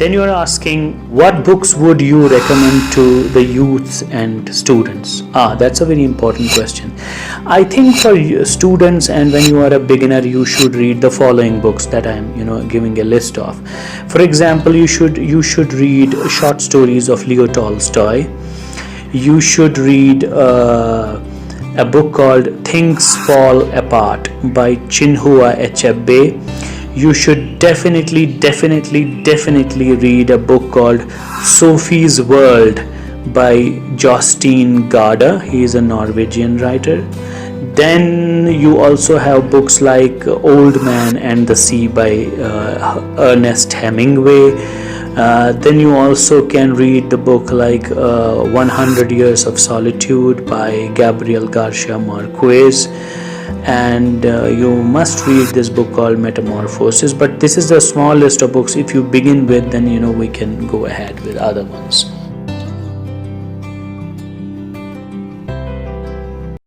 Then you are asking, what books would you recommend to the youths and students? That's a very important question. I think for students, and when you are a beginner, you should read the following books that I am, giving a list of. For example, you should read short stories of Leo Tolstoy. You should read a book called Things Fall Apart by Chinua Achebe. You should definitely read a book called Sophie's World by Jostein Gaarder. He is a Norwegian writer. Then you also have books like Old Man and the Sea by Ernest Hemingway. Then you also can read the book like 100 Years of Solitude by Gabriel Garcia Marquez. And you must read this book called Metamorphosis. But this is a small list of books. If you begin with, then we can go ahead with other ones.